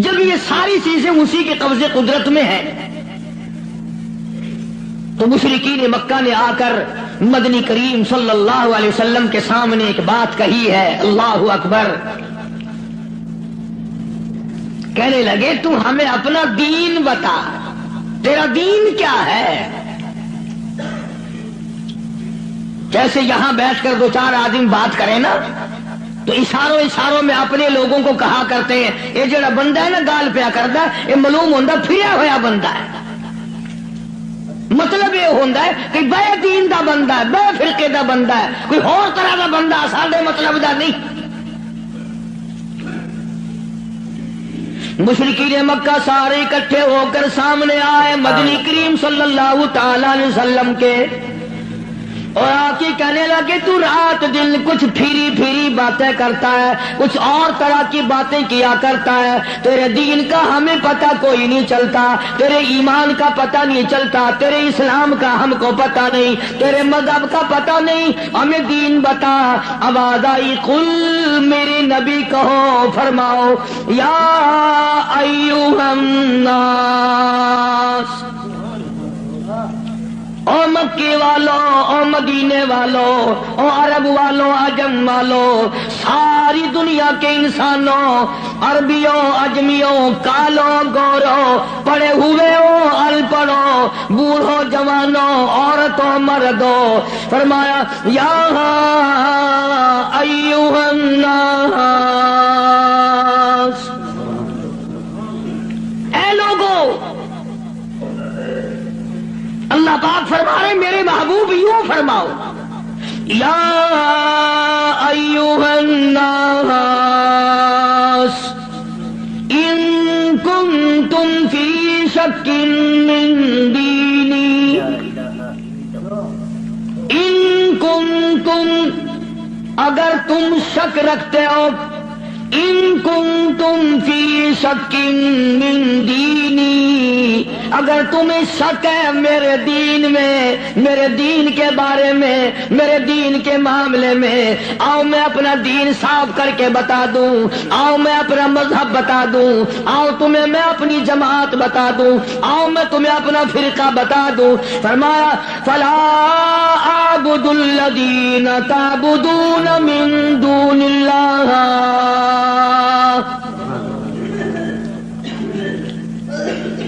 جب یہ ساری چیزیں اسی کے قبضے قدرت میں ہیں تو مشرکین مکہ نے آ کر مدنی کریم صلی اللہ علیہ وسلم کے سامنے ایک بات کہی ہے، اللہ اکبر، کہنے لگے تو ہمیں اپنا دین بتا، تیرا دین کیا ہے؟ جیسے یہاں بیٹھ کر دو چار آدمی بات کریں نا تو اشاروں میں اپنے لوگوں کو کہا کرتے ہیں یہ جڑا بندہ ہے نا گال پیا کرتا ہے یہ معلوم ہوتا پھریا ہوا بندہ ہے، مطلب یہ ہوتا ہے کہ بے دین دا بندہ ہے، بے فرقے دا بندہ ہے، کوئی اور طرح دا بندہ ساڈے مطلب دا نہیں۔ مشرکین مکہ سارے اکٹھے ہو کر سامنے آئے مدنی کریم صلی اللہ تعالی علیہ وسلم کے، اور آ کے کہنے لگے تو رات دن کچھ پھری باتیں کرتا ہے، کچھ اور طرح کی باتیں کیا کرتا ہے، تیرے دین کا ہمیں پتہ کوئی نہیں چلتا، تیرے ایمان کا پتہ نہیں چلتا، تیرے اسلام کا ہم کو پتہ نہیں، تیرے مذہب کا پتہ نہیں، ہمیں دین بتا۔ آواز آئی قل، میرے نبی کہو، فرماؤ یا ایھا الناس، او مکے والوں، او مدینے والوں، او عرب والوں، عجم والوں، ساری دنیا کے انسانوں، عربیوں، اجمیوں، کالوں، گوروں، پڑھے ہوئے ہو، ان پڑھو، بوڑھوں، جوانوں، عورتوں، مردوں، فرمایا یا ایھا الناس، اے لوگوں، اللہ پاک فرما رہے میرے محبوب یوں فرماؤ یا ایھا الناس ان کنتم فی شک من دینی، ان کنتم، اگر تم شک رکھتے ہو، ان کنتم فی شک من دینی، اگر تمہیں شک ہے میرے دین میں، میرے دین کے بارے میں، میرے دین کے معاملے میں، آؤ میں اپنا دین صاف کر کے بتا دوں، آؤ میں اپنا مذہب بتا دوں، آؤ تمہیں میں اپنی جماعت بتا دوں، آؤ میں تمہیں اپنا فرقہ بتا دوں۔ فرمایا فلا اعبد الذین تعبدون من دون اللہ،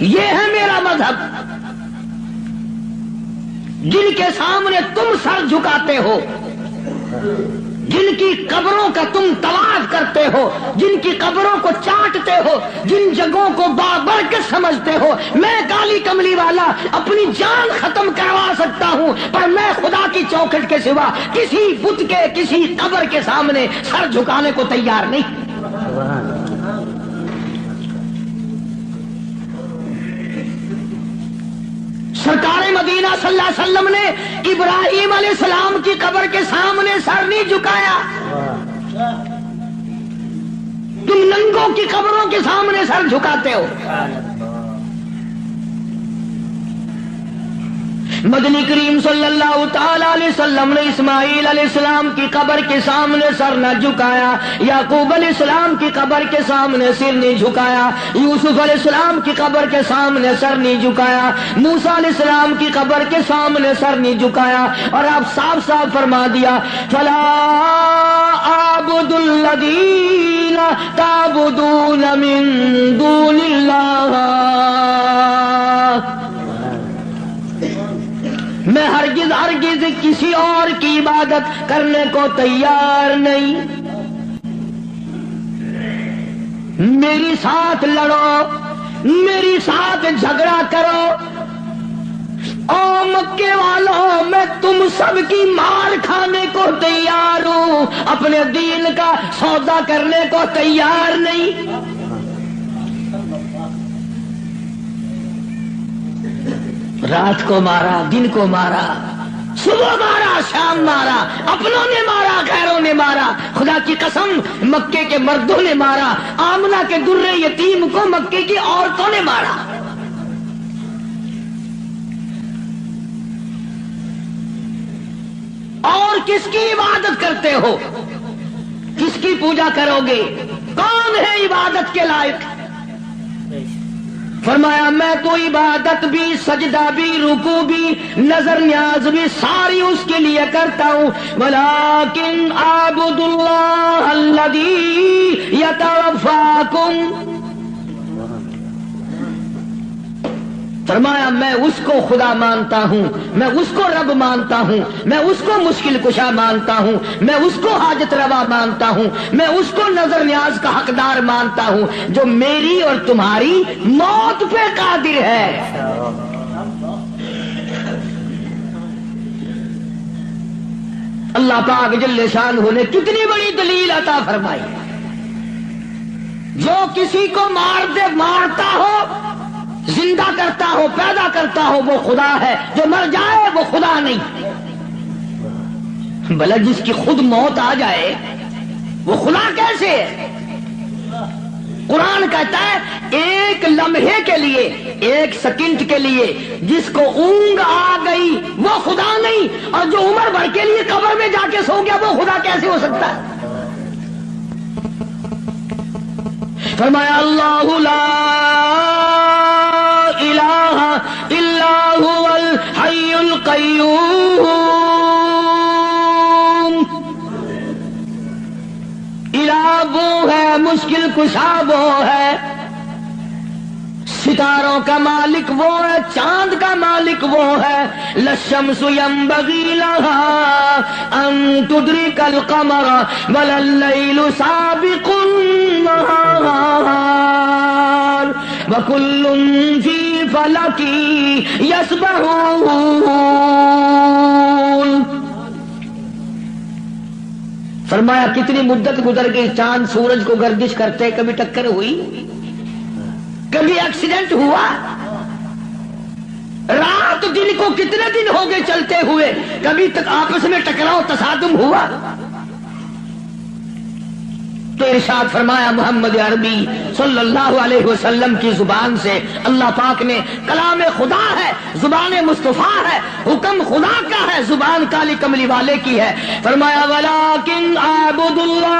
یہ ہے میرا مذہب، جن کے سامنے تم سر جھکاتے ہو، جن کی قبروں کا تم طواف کرتے ہو، جن کی قبروں کو چاٹتے ہو، جن جگہوں کو برکت سمجھتے ہو، میں کالی کملی والا اپنی جان ختم کروا سکتا ہوں، پر میں خدا کی چوکھٹ کے سوا کسی بت کے، کسی قبر کے سامنے سر جھکانے کو تیار نہیں۔ سرکار مدینہ صلی اللہ علیہ وسلم نے ابراہیم علیہ السلام کی قبر کے سامنے سر نہیں جھکایا، تم ننگوں کی قبروں کے سامنے سر جھکاتے ہو۔ مدنی کریم صلی اللہ تعالی علیہ وسلم نے اسماعیل علیہ السلام کی قبر کے سامنے سر نہ جھکایا، یعقوب علیہ السلام کی قبر کے سامنے سر نہیں جھکایا، یوسف علیہ السلام کی قبر کے سامنے سر نہیں جھکایا، موسیٰ علیہ السلام کی قبر کے سامنے سر نہیں جھکایا، اور آپ صاف صاف فرما دیا فلا اعبد الذین تعبدون من دون اللہ، میں ہرگز کسی اور کی عبادت کرنے کو تیار نہیں، میری ساتھ لڑو، میری ساتھ جھگڑا کرو، او مکے والوں میں تم سب کی مار کھانے کو تیار ہوں، اپنے دین کا سودا کرنے کو تیار نہیں۔ رات کو مارا، دن کو مارا، صبح مارا، شام مارا، اپنوں نے مارا، غیروں نے مارا، خدا کی قسم مکے کے مردوں نے مارا، آمنہ کے درے یتیم کو مکے کی عورتوں نے مارا۔ اور کس کی عبادت کرتے ہو؟ کس کی پوجا کرو گے؟ کون ہے عبادت کے لائق؟ فرمایا میں تو عبادت بھی، سجدہ بھی، رکوع بھی، نظر نیاز بھی ساری اس کے لیے کرتا ہوں. ولیکن اعبد اللہ الذی یتوفاکم. فرمایا میں اس کو خدا مانتا ہوں، میں اس کو رب مانتا ہوں، میں اس کو مشکل کشا مانتا ہوں، میں اس کو حاجت روا مانتا ہوں، میں اس کو نظر نیاز کا حقدار مانتا ہوں جو میری اور تمہاری موت پہ قادر ہے. اللہ پاک جل شانہ نے کتنی بڑی دلیل عطا فرمائی. جو کسی کو مارتا ہو، زندہ کرتا ہو، پیدا کرتا ہو، وہ خدا ہے. جو مر جائے وہ خدا نہیں. بھلا جس کی خود موت آ جائے وہ خدا کیسے ہے؟ قرآن کہتا ہے ایک لمحے کے لیے، ایک سیکنڈ کے لیے جس کو اونگ آ گئی وہ خدا نہیں، اور جو عمر بھر کے لیے قبر میں جا کے سو گیا وہ خدا کیسے ہو سکتا ہے؟ فرمایا اللہ لا الہ الا هو الحی القیوم. الہ وہ ہے، مشکل کشا وہ ہے، ستاروں کا مالک وہ ہے، چاند کا مالک وہ ہے. للشمس ينبغي لها ان تدرك القمر ولا الليل سابق النهار وكل في فلك يسبحون. فرمایا کتنی مدت گزر گئی، چاند سورج کو گردش کرتے، کبھی ٹکر ہوئی، کبھی ایکسیڈنٹ ہوا. رات دن کو کتنے دن ہو گئے چلتے ہوئے، کبھی تک آپس میں ٹکراؤ تصادم ہوا. تو ارشاد فرمایا محمد عربی صلی اللہ علیہ وسلم کی زبان سے، اللہ پاک نے کلام خدا ہے، زبان مصطفیٰ ہے، حکم خدا کا ہے، زبان کالی کملی والے کی ہے. فرمایا ولیکن اعبد اللہ،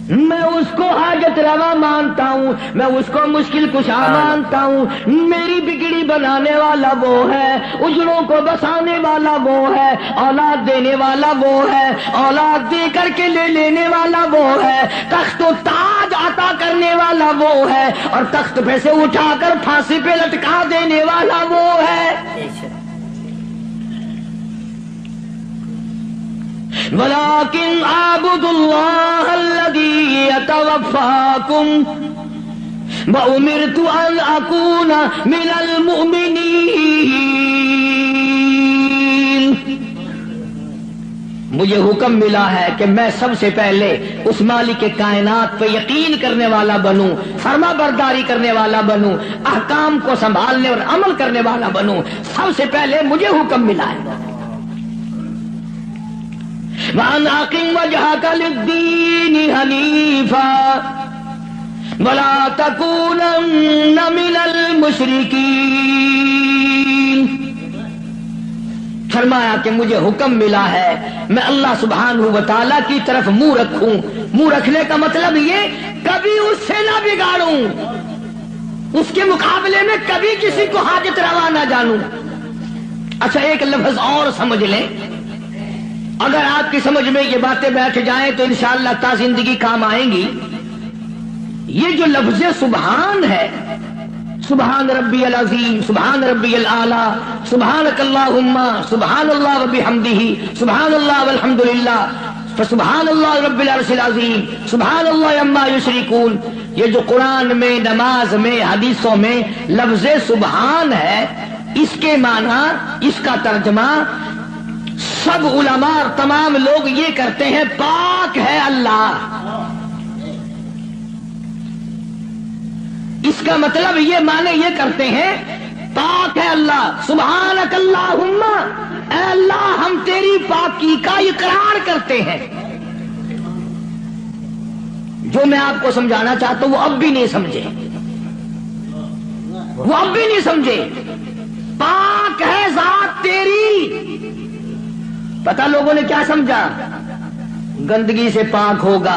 میں اس کو حاجت روا مانتا ہوں، میں اس کو مشکل کشا مانتا ہوں. میری بگڑی بنانے والا وہ ہے، اجڑوں کو بسانے والا وہ ہے، اولاد دینے والا وہ ہے، اولاد دے کر کے لے لینے والا وہ ہے، تخت و تاج عطا کرنے والا وہ ہے، اور تخت پہ سے اٹھا کر پھانسی پہ لٹکا دینے والا وہ ہے. ولیکن اعبد اللہ الذی یتوفاکم وامرت ان اکون من المؤمنین. مجھے حکم ملا ہے کہ میں سب سے پہلے اس مالک کائنات پہ یقین کرنے والا بنوں، فرما برداری کرنے والا بنوں، احکام کو سنبھالنے اور عمل کرنے والا بنوں. سب سے پہلے مجھے حکم ملا ہے. وَأَنْ أَقِمْ وَجْهَكَ لِلدِّينِ حَنِيفًا وَلَا تَكُونَنَّ مِنَ الْمُشْرِكِينَ. فرمایا کہ مجھے حکم ملا ہے میں اللہ سبحانہ و تعالیٰ کی طرف منہ رکھوں. منہ رکھنے کا مطلب یہ کبھی اس سے نہ بگاڑوں، اس کے مقابلے میں کبھی کسی کو حاجت روا نہ جانوں. اچھا ایک لفظ اور سمجھ لیں، اگر آپ کی سمجھ میں یہ باتیں بیٹھ جائیں تو انشاءاللہ تا زندگی کام آئیں گی. یہ جو لفظ سبحان ہے، سبحان ربی العظیم، سبحان ربی الاعلیٰ، سبحانک اللہم، سبحان اللہ وبحمدہ، سبحان اللہ والحمدللہ، فسبحان اللہ رب العرش العظیم، سبحان اللہ عما یشرکون. یہ جو قرآن میں، نماز میں، حدیثوں میں لفظ سبحان ہے، اس کے معنی، اس کا ترجمہ سب علماء اور تمام لوگ یہ کرتے ہیں پاک ہے اللہ. اس کا مطلب یہ معنی یہ کرتے ہیں پاک ہے اللہ. سبحانک اللہم، اے اللہ ہم تیری پاکی کا اقرار کرتے ہیں. جو میں آپ کو سمجھانا چاہتا ہوں وہ اب بھی نہیں سمجھے، وہ اب بھی نہیں سمجھے. پاک ہے ذات تیری. پتہ لوگوں نے کیا سمجھا؟ گندگی سے پاک ہوگا،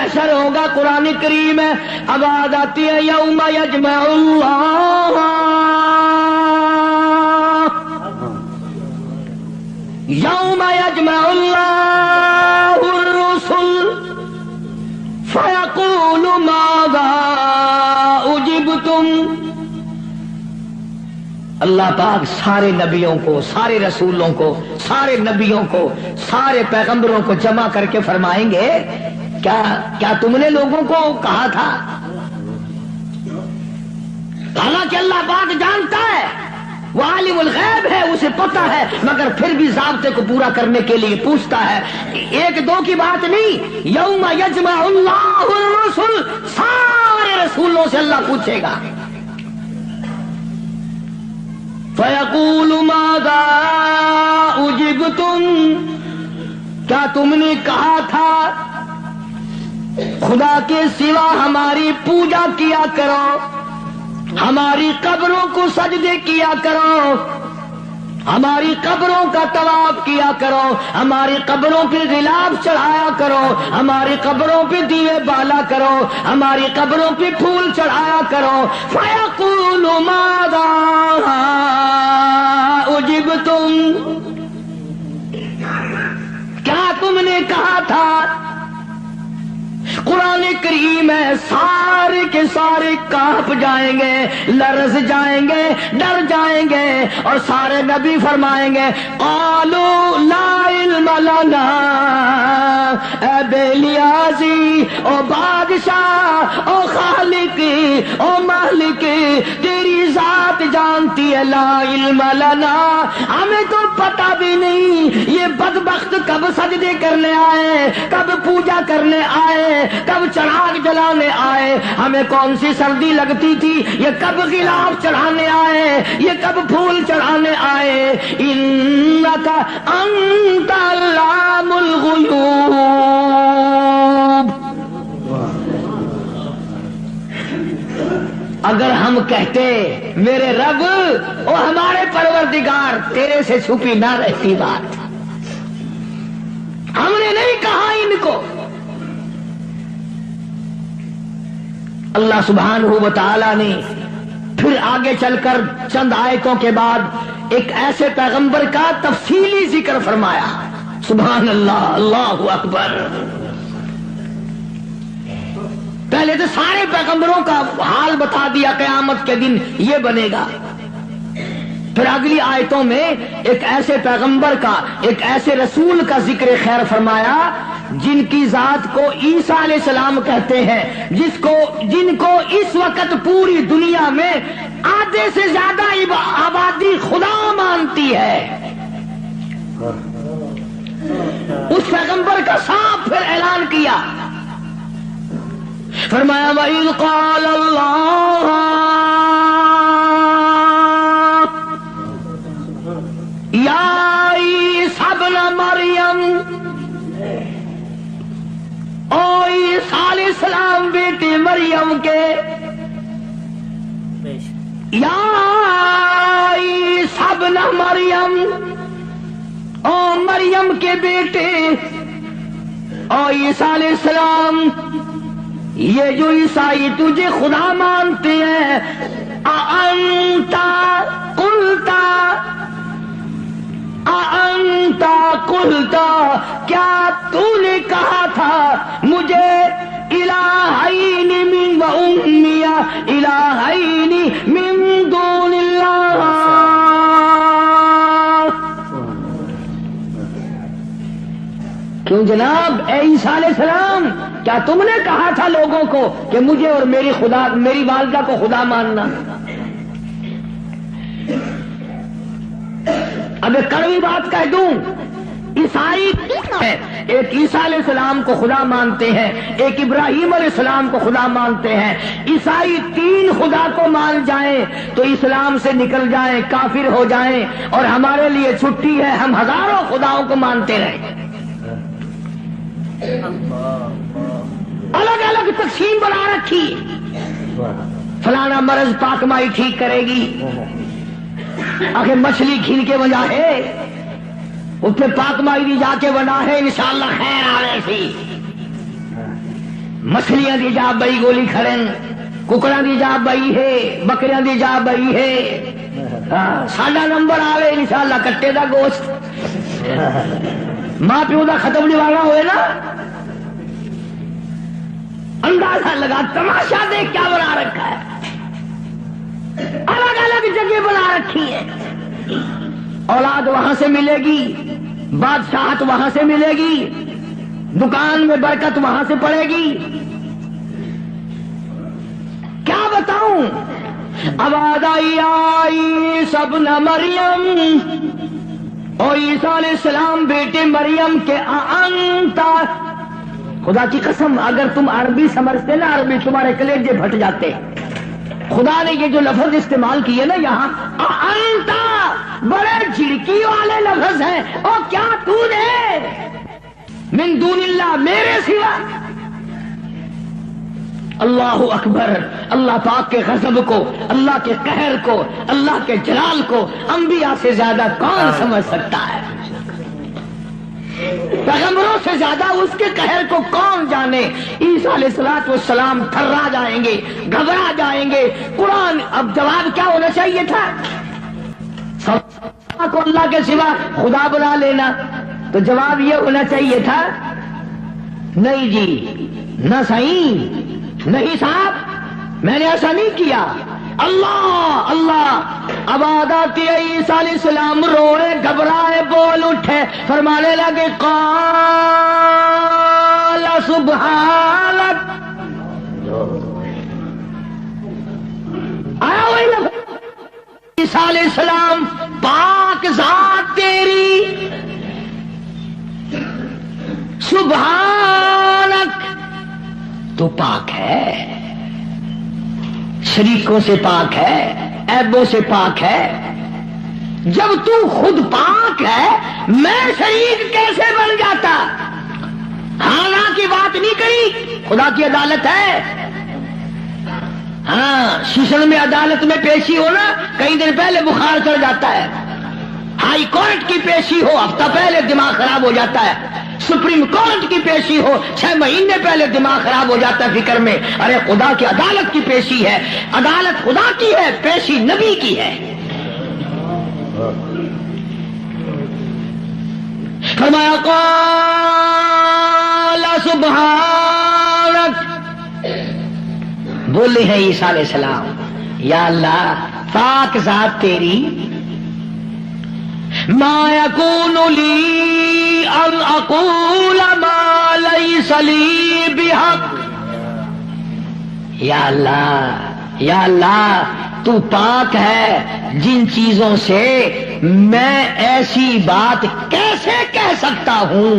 محشر ہوگا، قرآن کریم ہے، آواز آتی ہے یوم یجمع اللہ یوم یجمع اللہ الرسل فیقول ماذا اجبتم۔ اللہ پاک سارے نبیوں کو، سارے رسولوں کو، سارے نبیوں کو، سارے پیغمبروں کو جمع کر کے فرمائیں گے کیا تم نے لوگوں کو کہا تھا؟ حالانکہ اللہ پاک جانتا ہے، وہ عالم الغیب ہے، اسے پتہ ہے، مگر پھر بھی ضابطے کو پورا کرنے کے لیے پوچھتا ہے۔ ایک دو کی بات نہیں، یوم یجمع اللہ الرسل، سارے رسولوں سے اللہ پوچھے گا۔ فَيَقُولُ مَاذَا أُجِبْتُمْ، کیا تم نے کہا تھا خدا کے سوا ہماری پوجا کیا کرو، ہماری قبروں کو سجدے کیا کرو، ہماری قبروں کا طواف کیا کرو، ہماری قبروں پہ غلاف چڑھایا کرو، ہماری قبروں پہ دیے بالا کرو، ہماری قبروں پہ پھول چڑھایا کرو۔ فَيَقُولُ مَاذَا أُجِبْتُمْ، کیا تم نے کہا تھا؟ قرآن کریم ہے، سارے کے سارے کانپ جائیں گے، لرز جائیں گے، ڈر جائیں گے، اور سارے نبی فرمائیں گے قالوا لا علم لنا، اے بے لیازی، او بادشاہ، او خالق، او مالک، تیری ذات جانتی ہے، لا علم لنا، ہمیں تو پتہ بھی نہیں یہ بدبخت کب سجدے کرنے آئے، کب پوجا کرنے آئے، کب چراغ جلانے آئے، ہمیں کون سی سردی لگتی تھی، یہ کب غلاف چڑھانے آئے، یہ کب پھول چڑھانے آئے۔ انک انت علام الغیوب، اگر ہم کہتے میرے رب او ہمارے پروردگار تیرے سے چھپی نہ رہتی بات، ہم نے نہیں کہا ان کو۔ اللہ سبحانہ و تعالی نے پھر آگے چل کر چند آیتوں کے بعد ایک ایسے پیغمبر کا تفصیلی ذکر فرمایا۔ سبحان اللہ، اللہ اکبر۔ پہلے تو سارے پیغمبروں کا حال بتا دیا، قیامت کے دن یہ بنے گا۔ پھر اگلی آیتوں میں ایک ایسے پیغمبر کا، ایک ایسے رسول کا ذکر خیر فرمایا جن کی ذات کو عیسیٰ علیہ السلام کہتے ہیں، جن کو اس وقت پوری دنیا میں آدھے سے زیادہ آبادی خدا مانتی ہے۔ اس پیغمبر کا صاف پھر اعلان کیا، فرمایا وَإِذْ قَالَ اللَّهُ یا عیسیٰ ابن مریم، او عیسیٰ علیہ السلام بیٹے مریم کے، یا عیسیٰ ابن مریم، او مریم کے بیٹے، او عیسیٰ علیہ السلام، یہ جو عیسائی تجھے خدا مانتے ہیں، اَأَنْتَ قُلْتَ، کیا تو نے کہا تھا مجھے الہین من و امی الہین من دون اللہ؟ کیوں جناب اے عیسیٰ علیہ السلام، کیا تم نے کہا تھا لوگوں کو کہ مجھے اور میری والدہ کو خدا ماننا؟ اب ایک کڑوی بات کہہ دوں، عیسائی ایک عیسیٰ علیہ السلام کو خدا مانتے ہیں، ایک ابراہیم علیہ السلام کو خدا مانتے ہیں۔ عیسائی تین خدا کو مان جائیں تو اسلام سے نکل جائیں، کافر ہو جائیں، اور ہمارے لیے چھٹی ہے، ہم ہزاروں خداؤں کو مانتے رہیں۔ الگ الگ تقسیم بنا رکھی، فلانا مرض پاک مائی ٹھیک کرے گی، آخر مچھلی کھیل کے وجہ ہے اس پہ پاک مائی بھی جا کے بنا ہے، انشاءاللہ خیر آ رہے سی۔ مچھلیاں دی جا بئی گولی کھڑن، ککڑاں دی جا بئی ہے، بکریاں دی جا بئی ہے، ساڈا نمبر آوے انشاءاللہ کٹے دا گوشت ماں پیو دا ختم نوانا ہوئے نا، اندازہ لگا تماشا دیکھ کیا بنا رکھا ہے، الگ الگ جگہ بنا رکھی ہے، اولاد وہاں سے ملے گی، بادشاہت وہاں سے ملے گی، دکان میں برکت وہاں سے پڑے گی، کیا بتاؤں؟ آواز آئی سب نہ مریم، اور عیسیٰ علیہ السلام بیٹے مریم کے انتا، خدا کی قسم اگر تم عربی سمجھتے نا عربی تمہارے کلیجے پھٹ جاتے. خدا نے یہ جو لفظ استعمال کیے نا یہاں انتا، بڑے جھڑکی والے لفظ ہیں، اور کیا تو نے من دون اللہ میرے سوا. اللہ اکبر، اللہ پاک کے غضب کو، اللہ کے قہر کو، اللہ کے جلال کو انبیاء سے زیادہ کون سمجھ سکتا ہے؟ پیغمبروں سے زیادہ اس کے قہر کو کون جانے؟ عیسیٰ علیہ السلام تھرا جائیں گے، گھبرا جائیں گے. قرآن اب جواب کیا ہونا چاہیے تھا؟ سب کو اللہ کے سوا خدا بنا لینا، تو جواب یہ ہونا چاہیے تھا نہیں جی، نہ صحیح نہیں صاحب، میں نے ایسا نہیں کیا. اللہ اللہ عبادت عیسیٰ علیہ السلام روئے، گھبرائے، بول اٹھے، فرمانے لگے قال سبحانک. آیا وہی لفظ عیسیٰ علیہ السلام، پاک ذات تیری، سبحانک تو پاک ہے، شریکوں سے پاک ہے، عیبوں سے پاک ہے. جب تو خود پاک ہے میں شریک کیسے بن جاتا؟ ہاں کی بات نہیں کری، خدا کی عدالت ہے. ہاں سیشن میں عدالت میں پیشی ہو نا، کئی دن پہلے بخار چڑھ جاتا ہے. ہائی کورٹ کی پیشی ہو ہفتہ پہلے دماغ خراب ہو جاتا ہے. سپریم کورٹ کی پیشی ہو 6 مہینے پہلے دماغ خراب ہو جاتا ہے فکر میں. ارے خدا کی عدالت کی پیشی ہے، عدالت خدا کی ہے، پیشی نبی کی ہے. فرمایا قال سبحانک، بولے ہیں عیسیٰ علیہ السلام یا اللہ پاک ذات تیری، ما یکون لی ان اقول ما لیس لی بحق. یا اللہ تو پاک ہے، جن چیزوں سے میں ایسی بات کیسے کہہ سکتا ہوں؟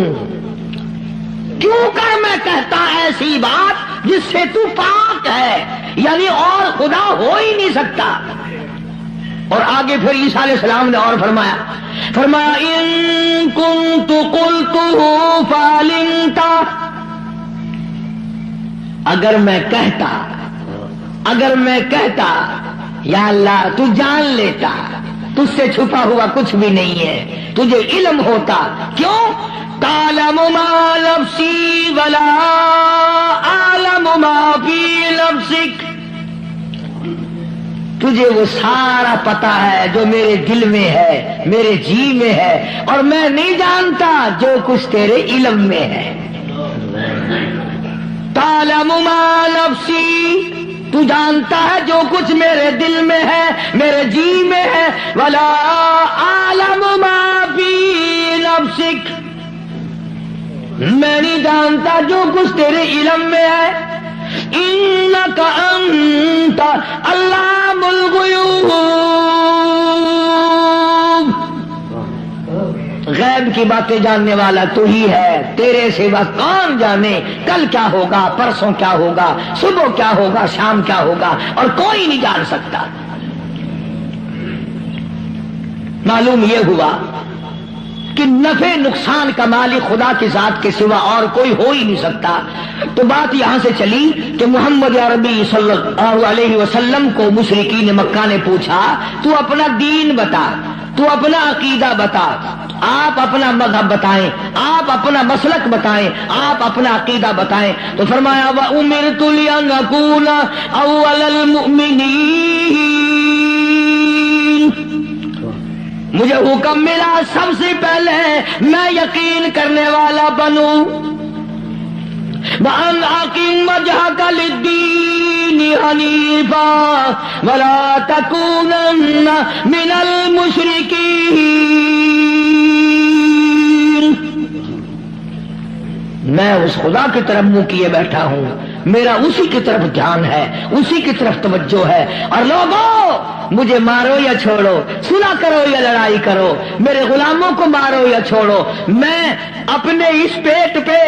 کیوں کر میں کہتا ایسی بات جس سے تو پاک ہے، یعنی اور خدا ہو ہی نہیں سکتا. اور آگے پھر عیسیٰ علیہ السلام نے اور فرمایا ان کنت قلتہ فعلمت، اگر میں کہتا یا اللہ تو جان لیتا، تجھ سے چھپا ہوا کچھ بھی نہیں ہے، تجھے علم ہوتا. کیوں؟ تعلم ما نفسی ولا اعلم ما فی نفسک، تجھے وہ سارا پتا ہے جو میرے دل میں ہے، میرے جی میں ہے، اور میں نہیں جانتا جو کچھ تیرے علم میں ہے. تعلم ما نفسی، تو جانتا ہے جو کچھ میرے دل میں ہے، میرے جی میں ہے. ولا اعلم ما فی نفسک، میں نہیں جانتا جو کچھ تیرے علم میں ہے. انک انت علام الغیوب، غیب کی باتیں جاننے والا تو ہی ہے، تیرے سوا کون جانے کل کیا ہوگا، پرسوں کیا ہوگا، صبح کیا ہوگا، شام کیا ہوگا، اور کوئی نہیں جان سکتا. معلوم یہ ہوا کہ نفع نقصان کا مالک خدا کی ذات کے سوا اور کوئی ہو ہی نہیں سکتا. تو بات یہاں سے چلی کہ محمد عربی صلی اللہ علیہ وسلم کو مشرکین مکہ نے پوچھا تو اپنا دین بتا, تو اپنا عقیدہ بتا, آپ اپنا مذہب بتائیں, آپ اپنا مسلک بتائیں, آپ اپنا عقیدہ بتائیں. تو فرمایا وَأُمِرْتُ لِأَنْ أَوَّلَ الْمُؤْمِنِينَ, مجھے حکم ملا سب سے پہلے میں یقین کرنے والا بنوں. وَأَنْ أَقِمْ وَجْهَكَ لِلدِّينِ حَنِيفًا وَلَا تَكُونَنَّ مِنَ الْمُشْرِكِينَ. میں اس خدا کی طرف منہ کیے بیٹھا ہوں, میرا اسی کی طرف دھیان ہے, اسی کی طرف توجہ ہے. اور لوگوں مجھے مارو یا چھوڑو, سنا کرو یا لڑائی کرو, میرے غلاموں کو مارو یا چھوڑو, میں اپنے اس پیٹ پہ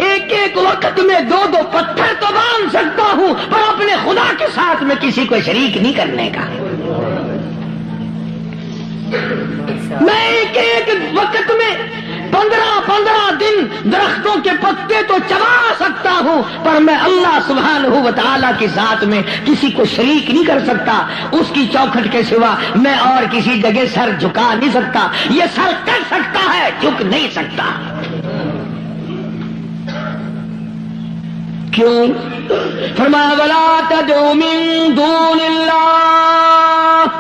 ایک ایک وقت میں 2 پتھر تو باندھ سکتا ہوں, پر اپنے خدا کے ساتھ میں کسی کو شریک نہیں کرنے کا. میں ایک وقت میں 15 دن درختوں کے پتے تو چبا سکتا ہوں, پر میں اللہ سبحانہ و تعالیٰ کی ذات میں کسی کو شریک نہیں کر سکتا. اس کی چوکھٹ کے سوا میں اور کسی جگہ سر جھکا نہیں سکتا. یہ سر کر سکتا ہے, جھک نہیں سکتا. کیوں؟ فرمایا وَلَا تَدْعُ مِن دُونِ اللَّهِ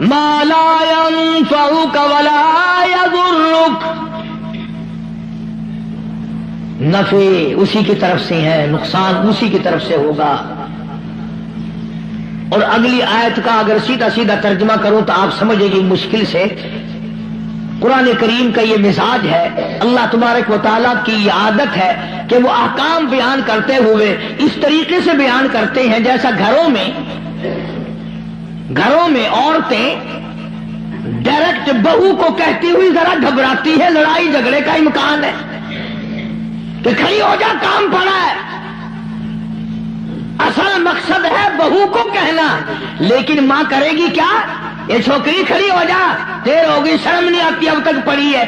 مَا لَا يَنفَعُكَ وَلَا يَضُرُّكَ. نفع اسی کی طرف سے ہے, نقصان اسی کی طرف سے ہوگا. اور اگلی آیت کا اگر سیدھا سیدھا ترجمہ کروں تو آپ سمجھیں گے مشکل سے. قرآن کریم کا یہ مزاج ہے, اللہ تبارک و تعالیٰ کی یہ عادت ہے کہ وہ احکام بیان کرتے ہوئے اس طریقے سے بیان کرتے ہیں جیسا گھروں میں عورتیں ڈائریکٹ بہو کو کہتی ہوئی ذرا گھبراتی ہے, لڑائی جھگڑے کا امکان ہے کہ کھڑی ہو جا, کام پڑا ہے. اصل مقصد ہے بہو کو کہنا, لیکن ماں کرے گی کیا؟ یہ چھوکری کھڑی ہو جا, دیر ہوگی, شرم نہیں آتی, اب تک پڑی ہے,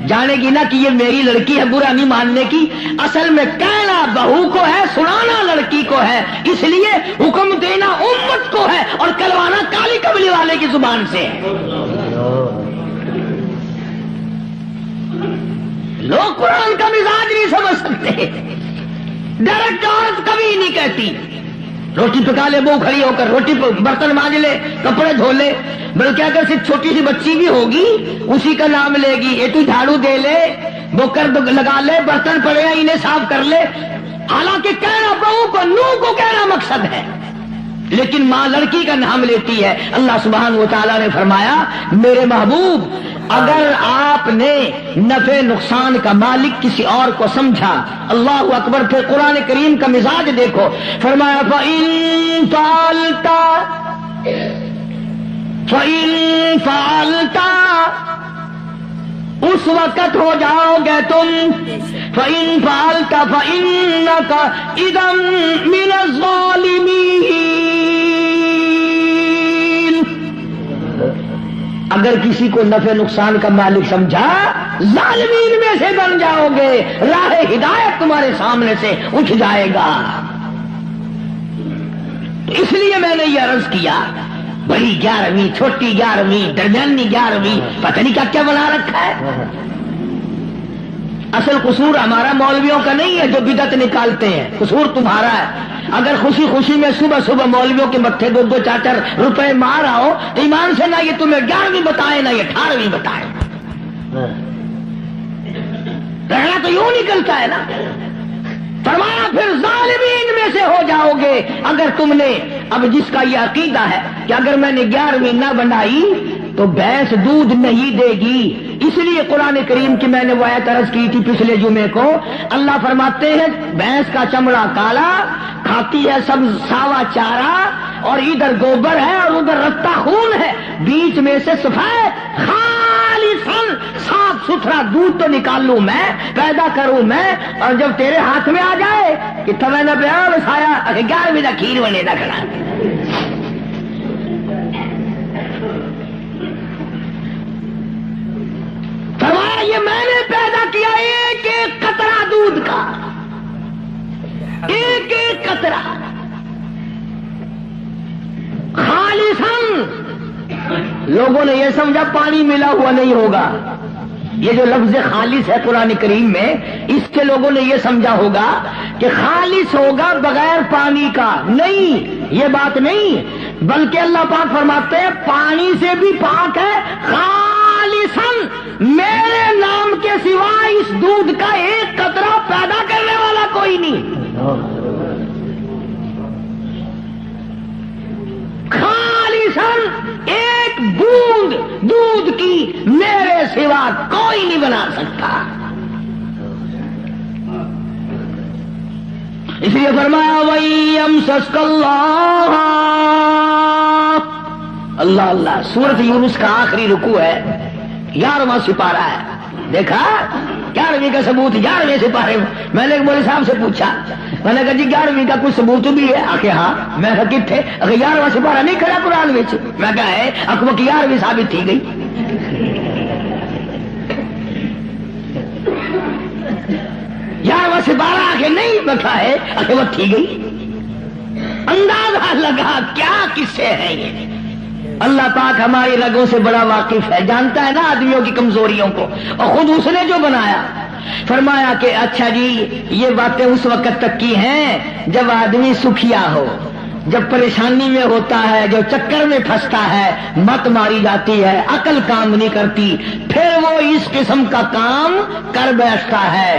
جانے گی نا کہ یہ میری لڑکی ہے, برا نہیں ماننے کی. اصل میں کہنا بہو کو ہے, سنانا لڑکی کو ہے, اس لیے حکم دینا امت کو ہے اور کلوانا کالی کملی والے کی زبان سے ہے. لوگ قرآن کا مزاج نہیں سمجھ سکتے. ڈائریکٹ عورت کبھی نہیں کہتی روٹی پکا لے, بہو کھڑی ہو کر روٹی برتن مانج لے, کپڑے دھو لے, بلکہ اگر صرف چھوٹی سی بچی بھی ہوگی اسی کا نام لے گی, یہ تو جھاڑو دے لے, بوکر لگا لے, برتن پڑے ہیں انہیں صاف کر لے. حالانکہ کہنا بہو کو, نو کو کہنا مقصد ہے, لیکن ماں لڑکی کا نام لیتی ہے. اللہ سبحانہ و تعالیٰ نے فرمایا میرے محبوب اگر آپ نے نفع نقصان کا مالک کسی اور کو سمجھا, اللہ اکبر. پھر قرآن کریم کا مزاج دیکھو, فرمایا فَإِن فَعَلْتَ اس وقت ہو جاؤ گے تم, فَإِن فَعَلْتَ فَإِنَّكَ إِذًا مِنَ الظَّالِمِينَ. اگر کسی کو نفع نقصان کا مالک سمجھا, ظالمین میں سے بن جاؤ گے, راہ ہدایت تمہارے سامنے سے اٹھ جائے گا. اس لیے میں نے یہ عرض کیا, بڑی 11ویں, چھوٹی 11ویں, درمیانی 11ویں, پتہ نہیں کیا بنا رکھا ہے. اصل قصور ہمارا مولویوں کا نہیں ہے جو بدعت نکالتے ہیں, قصور تمہارا ہے. اگر خوشی خوشی میں صبح صبح مولویوں کے متھے 2 4 روپے مار آؤ تو ایمان سے نہ یہ تمہیں 11ویں بتائے نہ یہ 18ویں بتائے. رہنا تو یوں نکلتا ہے نا. فرمایا پھر ظالمین میں سے ہو جاؤ گے اگر تم نے, اب جس کا یہ عقیدہ ہے کہ اگر میں نے 11ویں نہ بنائی تو بھینس دودھ نہیں دے گی. اس لیے قرآن کریم کی میں نے وہ آیت عرض کی تھی پچھلے جمعے کو. اللہ فرماتے ہیں بھینس کا چمڑا کالا, کھاتی ہے سب ساوا چارہ, اور ادھر گوبر ہے اور ادھر رتا خون ہے, بیچ میں سے سفید خالصاً صاف ستھرا دودھ تو نکال لوں میں, پیدا کروں میں, اور جب تیرے ہاتھ میں آ جائے کہ تمہیں نہ بیان بسایا 11ویں کا کھیر بنے نہ کھڑا. فرمایا یہ کیا ایک ایک قطرہ دودھ کا، ایک ایک قطرہ خالصاً. لوگوں نے یہ سمجھا پانی ملا ہوا نہیں ہوگا. یہ جو لفظ خالص ہے قرآن کریم میں، اس کے لوگوں نے یہ سمجھا ہوگا کہ خالص ہوگا بغیر پانی کا. نہیں، یہ بات نہیں، بلکہ اللہ پاک فرماتے ہیں پانی سے بھی پاک ہے. خالصاً میرے نام کے سوا اس دودھ کا ایک قطرہ پیدا کرنے والا کوئی نہیں. خالصاً ایک بوند دودھ کی میرے سوا کوئی نہیں بنا سکتا. اس لیے فرمایا وَيَمْسَسْكَ اللَّهُ. اللہ اللہ. سورۃ یونس کا آخری رکوع ہے، 11واں سپارہ ہے. دیکھا 11ویں کا ثبوت 11ویں سپارے میں. میں نے ایک مولوی صاحب سے پوچھا، میں نے کہا جی 11ویں کا کچھ ثبوت بھی ہے؟ آخر ہاں. میں کہا کتنے؟ اگر 11واں سپارہ نہیں کھڑا قرآن میں. میں کہا ہے اکبر 11ویں ثابت تھی گئی. 11واں سپارہ آخر نہیں بتا ہے اکبر تھی گئی. اندازہ لگا کیا قصے ہیں یہ. اللہ پاک ہماری رگوں سے بڑا واقف ہے، جانتا ہے نا آدمیوں کی کمزوریوں کو، اور خود اس نے جو بنایا. فرمایا کہ اچھا جی یہ باتیں اس وقت تک کی ہیں جب آدمی سکھیا ہو، جب پریشانی میں ہوتا ہے، جو چکر میں پھنستا ہے، مت ماری جاتی ہے، عقل کام نہیں کرتی، پھر وہ اس قسم کا کام کر بیٹھتا ہے.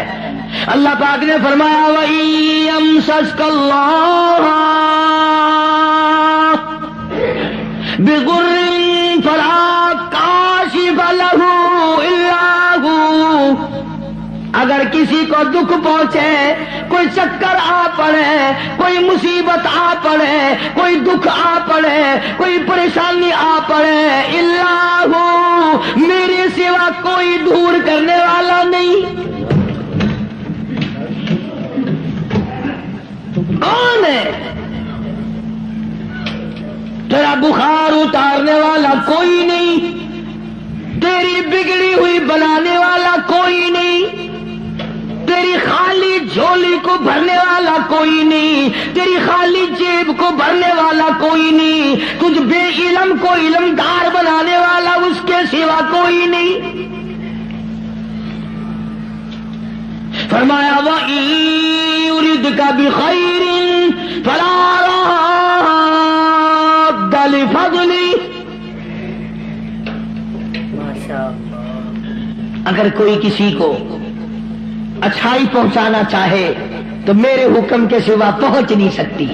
اللہ پاک نے فرمایا وَإِيَمْسَسْكَ اللَّهُ بِضُرٍّ فَلَا كَاشِفَ لَهُ إِلَّا هُوَ. اگر کسی کو دکھ پہنچے، کوئی چکر آ پڑے، کوئی مصیبت آ پڑے، کوئی دکھ آ پڑے، کوئی پریشانی آ پڑے، الا ہو، میرے سوا کوئی دور کرنے والا نہیں. کون ہے؟ تیرا بخار اتارنے والا کوئی نہیں، تیری بگڑی ہوئی بنانے والا کوئی نہیں، تیری خالی جھولی کو بھرنے والا کوئی نہیں، تیری خالی جیب کو بھرنے والا کوئی نہیں، تجھ بے علم کو علمدار بنانے والا اس کے سوا کوئی نہیں. فرمایا وَإِن يُرِدْكَ بِخَيْرٍ فَلَا رَادَّ لِفَضْلِهِ. اگر کوئی کسی کو اچھائی پہنچانا چاہے تو میرے حکم کے سوا پہنچ نہیں سکتی.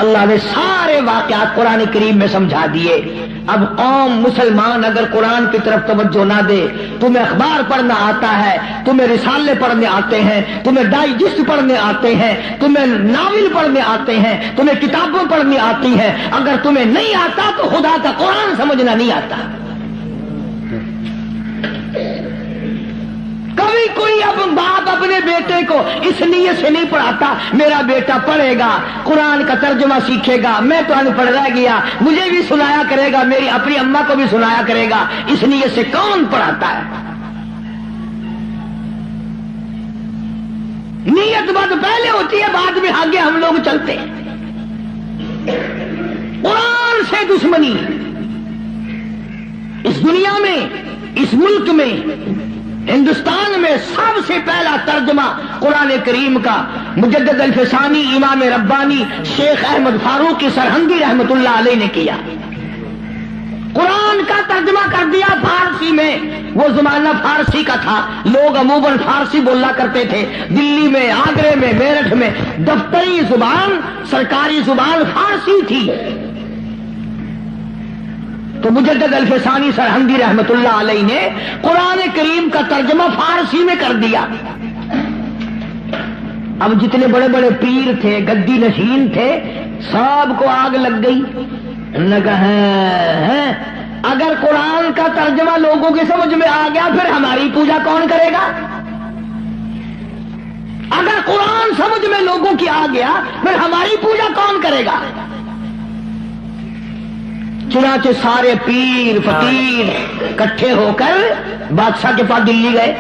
اللہ نے سارے واقعات قرآن کریم میں سمجھا دیے. اب قوم مسلمان اگر قرآن کی طرف توجہ نہ دے، تمہیں اخبار پڑھنا آتا ہے، تمہیں رسالے پڑھنے آتے ہیں، تمہیں ڈائجسٹ پڑھنے آتے ہیں، تمہیں ناول پڑھنے آتے ہیں، تمہیں کتابیں پڑھنی آتی ہیں، اگر تمہیں نہیں آتا تو خدا کا قرآن سمجھنا نہیں آتا. کبھی کوئی اب باپ اپنے بیٹے کو اس نیت سے نہیں پڑھاتا میرا بیٹا پڑھے گا، قرآن کا ترجمہ سیکھے گا، میں تو ان پڑھ رہ گیا، مجھے بھی سنایا کرے گا، میری اپنی اماں کو بھی سنایا کرے گا. اس نیت سے کون پڑھاتا ہے؟ نیت بات پہلے ہوتی ہے، بعد میں آگے ہم لوگ چلتے ہیں. قرآن سے دشمنی اس دنیا میں، اس ملک میں، ہندوستان میں سب سے پہلا ترجمہ قرآن کریم کا مجدد الفسانی امام ربانی شیخ احمد فاروقی سرہندی رحمت اللہ علیہ نے کیا. قرآن کا ترجمہ کر دیا فارسی میں. وہ زمانہ فارسی کا تھا، لوگ عموماً فارسی بولا کرتے تھے. دلی میں، آگرے میں، میرٹھ میں دفتری زبان، سرکاری زبان فارسی تھی. تو مجدد الفسانی سرہندی رحمت اللہ علیہ نے قرآن کریم کا ترجمہ فارسی میں کر دیا. اب جتنے بڑے بڑے پیر تھے، گدی نشین تھے، سب کو آگ لگ گئی. اگر قرآن کا ترجمہ لوگوں کے سمجھ میں آ گیا پھر ہماری پوجا کون کرے گا؟ اگر قرآن سمجھ میں لوگوں کی آ گیا پھر ہماری پوجا کون کرے گا؟ چنانچہ سارے پیر فقیر اکٹھے ہو کر بادشاہ کے پاس دلی گئے،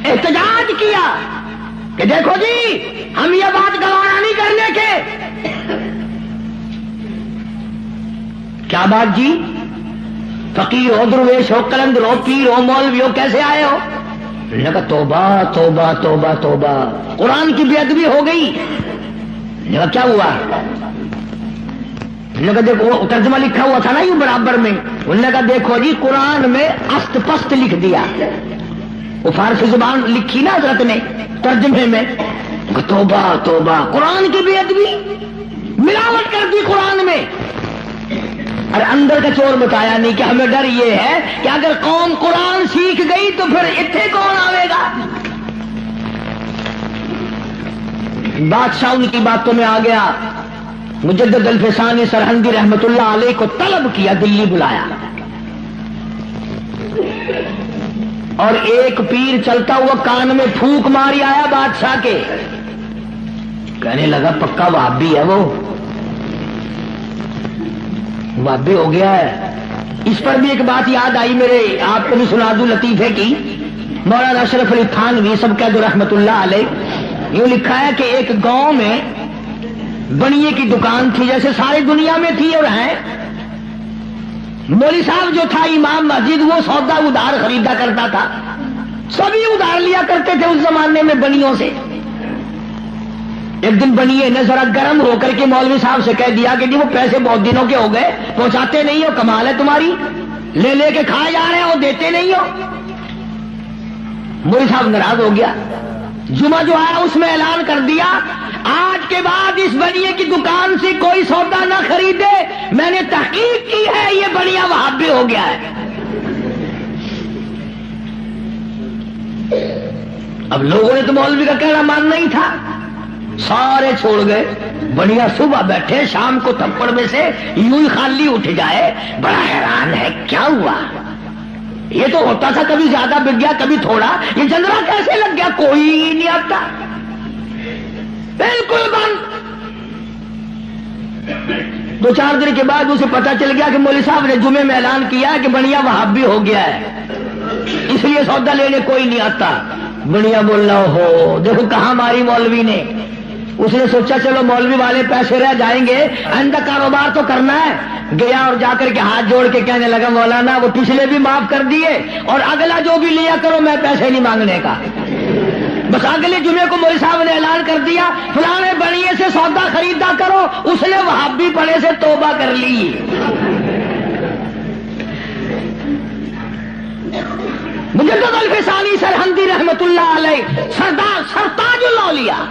احتجاج کیا کہ دیکھو جی ہم یہ بات گوارا نہیں کرنے کے۔ کیا بات جی؟ فقیر ہو، درویش ہو، قلندر ہو، پیر ہو، مولوی ہو، کیسے آئے ہو؟ انہوں نے کہا توبہ توبہ توبہ توبہ، قرآن کی بے ادبی ہو گئی۔ انہوں نے کہا کیا ہوا؟ انہوں نے کہا دیکھو ترجمہ لکھا ہوا تھا نا یوں برابر میں، انہوں نے کہا دیکھو جی قرآن میں است پست لکھ دیا، وہ فارسی زبان لکھی نا حضرت نے ترجمے میں۔ توبہ توبہ، قرآن کی بے ادبی، ملاوٹ کر دی قرآن میں۔ اور اندر کا چور بتایا نہیں کہ ہمیں ڈر یہ ہے کہ اگر قوم قرآن سیکھ گئی تو پھر اتنے کون آئے گا؟ بادشاہ ان کی باتوں میں آ گیا، مجدد الفسانی سرہندی رحمت اللہ علیہ کو طلب کیا، دلی بلایا، اور ایک پیر چلتا ہوا کان میں پھونک ماری آیا بادشاہ کے، کہنے لگا پکا وہابی ہے وہ، وہابی ہو گیا ہے۔ اس پر بھی ایک بات یاد آئی میرے، آپ کو بھی سنا دوں لطیفے کی۔ مولانا اشرف علی تھانوی سب کہہ دو رحمت اللہ علیہ، یوں لکھا ہے کہ ایک گاؤں میں بنیے کی دکان تھی، جیسے ساری دنیا میں تھی اور ہے۔ مولوی صاحب جو تھا امام مسجد، وہ سودا ادھار خریدا کرتا تھا، سبھی ادھار لیا کرتے تھے اس زمانے میں بنیوں سے۔ ایک دن بنیے نے ذرا گرم ہو کر کے مولوی صاحب سے کہہ دیا کہ جی وہ پیسے بہت دنوں کے ہو گئے، پہنچاتے نہیں ہو، کمال ہے تمہاری، لے لے کے کھائے جا رہے ہو، دیتے نہیں ہو۔ مولوی صاحب ناراض ہو گیا، جمعہ جو آیا اس میں اعلان کر دیا آج کے بعد اس بنیے کی دکان سے کوئی سودا نہ خریدے، میں نے تحقیق کی ہے یہ بنیا وہابی ہو گیا ہے۔ اب لوگوں نے تو مولوی کا کہنا ماننا ہی تھا، سارے چھوڑ گئے۔ بنیا صبح بیٹھے، شام کو تھپڑ میں سے یوں ہی خالی اٹھ جائے، بڑا حیران ہے کیا ہوا، یہ تو ہوتا تھا کبھی زیادہ بک گیا کبھی تھوڑا، یہ جنرا کیسے لگ گیا، کوئی نہیں آتا، بالکل بند۔ دو چار دن کے بعد اسے پتا چل گیا کہ مولوی صاحب نے جمعے میں اعلان کیا کہ بنیا وہابی ہو گیا ہے، اس لیے سودا لینے کوئی نہیں آتا۔ بنیا بولنا ہو دیکھو کہاں ماری مولوی نے۔ اس نے سوچا چلو مولوی والے پیسے رہ جائیں گے، آئندہ کاروبار تو کرنا ہے۔ گیا اور جا کر کے ہاتھ جوڑ کے کہنے لگا مولانا وہ پچھلے بھی معاف کر دیے، اور اگلا جو بھی لیا کرو میں پیسے نہیں مانگنے کا۔ بس اگلے جمعے کو مولوی صاحب نے اعلان کر دیا فلانے بڑیے سے سودا خریدا کرو، اس نے وہابی بڑے سے توبہ کر لی۔ مجدد الفسانی سرہندی رحمت اللہ علیہ سردار سرتاج الاولیاء،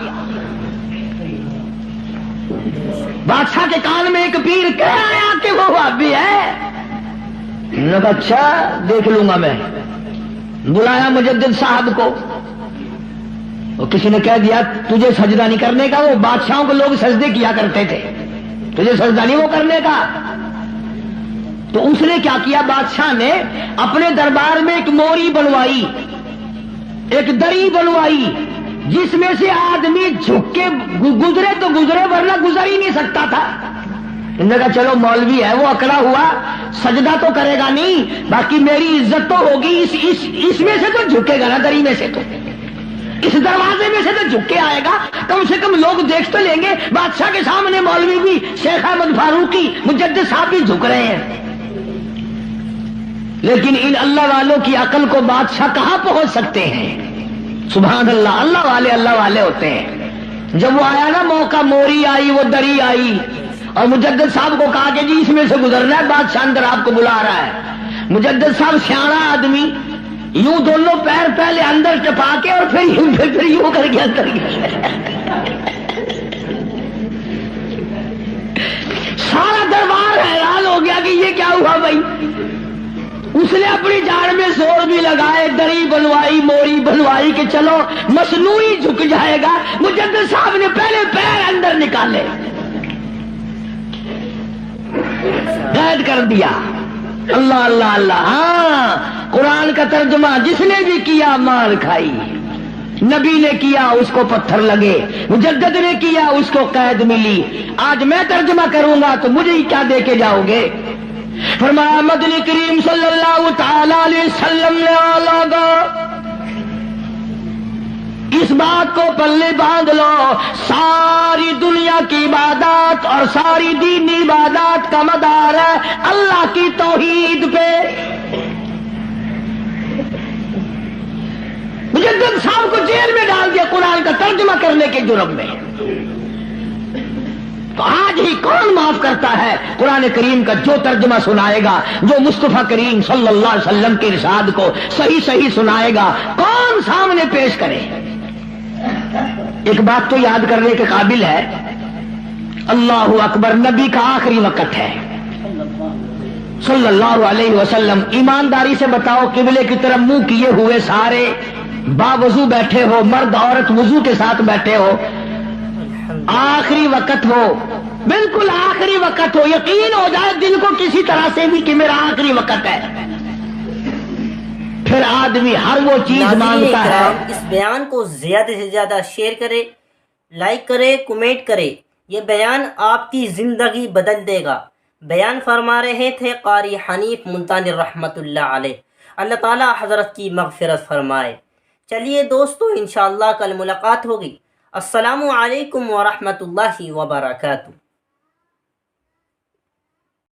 بادشاہ کے کان میں ایک پیر کہہ آیا کہ وہ وہابی ہے۔ انہوں نے کہا اچھا دیکھ لوں گا میں۔ بلایا مجدد صاحب کو، اور کسی نے کہہ دیا تجھے سجدہ نہیں کرنے کا، وہ بادشاہوں کو لوگ سجدے کیا کرتے تھے، تجھے سجدہ نہیں وہ کرنے کا۔ تو اس نے کیا کیا، بادشاہ نے اپنے دربار میں ایک موری بنوائی، ایک دری بنوائی، جس میں سے آدمی جھک کے گزرے تو گزرے ورنہ گزر ہی نہیں سکتا تھا۔ انہوں نے کہا چلو مولوی ہے وہ اکڑا ہوا، سجدہ تو کرے گا نہیں، باقی میری عزت تو ہوگی، اس میں سے تو جھکے گا نا، دری میں سے تو، اس دروازے میں سے تو جھک کے آئے گا، کم سے کم لوگ دیکھ تو لیں گے بادشاہ کے سامنے مولوی بھی، شیخ احمد فاروقی، مجدد صاحب بھی جھک رہے ہیں۔ لیکن ان اللہ والوں کی عقل کو بادشاہ کہاں پہنچ سکتے ہیں؟ سبحان اللہ، اللہ والے ہوتے ہیں۔ جب وہ آیا نا موقع، موری آئی، وہ دری آئی، اور مجدد صاحب کو کہا کہ جی اس میں سے گزرنا ہے، بادشاہ اندر آپ کو بلا رہا ہے۔ مجدد صاحب سیاڑا آدمی، یوں دونوں پیر پہلے اندر ٹپا کے اور پھر یوں کر کے اندر گیا۔ سارا دربار حیران ہو گیا کہ یہ کیا ہوا بھائی۔ اس نے اپنی جاڑ میں زور بھی لگائے، دری بنوائی، موری بنوائی کہ چلو مصنوعی جھک جائے گا۔ مجدد صاحب نے پہلے پیر اندر نکالے، قید کر دیا۔ اللہ اللہ اللہ، ہاں قرآن کا ترجمہ جس نے بھی کیا مار کھائی، نبی نے کیا اس کو پتھر لگے، مجدد نے کیا اس کو قید ملی۔ آج میں ترجمہ کروں گا تو مجھے ہی کیا دے کے جاؤ گے؟ فرمایا مدنی کریم صلی اللہ تعالی علیہ وسلم نے لوگوں اس بات کو پلے باندھ لو، ساری دنیا کی عبادات اور ساری دینی عبادات کا مدار ہے اللہ کی توحید پہ۔ مجدد صاحب کو جیل میں ڈال دیا قرآن کا ترجمہ کرنے کے جرم میں، تو آج ہی کون معاف کرتا ہے قرآن کریم کا جو ترجمہ سنائے گا، جو مصطفیٰ کریم صلی اللہ علیہ وسلم کے ارشاد کو صحیح صحیح سنائے گا، کون سامنے پیش کرے؟ ایک بات تو یاد کرنے کے قابل ہے، اللہ اکبر نبی کا آخری وقت ہے صلی اللہ علیہ وسلم۔ ایمانداری سے بتاؤ، قبلے کی طرف منہ کیے ہوئے سارے باوضو بیٹھے ہو، مرد عورت وضو کے ساتھ بیٹھے ہو، آخری وقت ہو، بالکل آخری وقت ہو، یقین ہو جائے دل کو کسی طرح سے بھی کہ میرا آخری وقت ہے، پھر آدمی ہر وہ چیز مانگتا ہے۔ اس بیان کو زیادہ سے زیادہ شیئر کرے، لائک کرے، کمنٹ کرے، یہ بیان آپ کی زندگی بدل دے گا۔ بیان فرما رہے تھے قاری حنیف ملتانی رحمت اللہ علیہ، اللہ تعالی حضرت کی مغفرت فرمائے۔ چلیے دوستو، انشاءاللہ کل ملاقات ہوگی۔ السلام علیکم ورحمۃ اللہ وبرکاتہ۔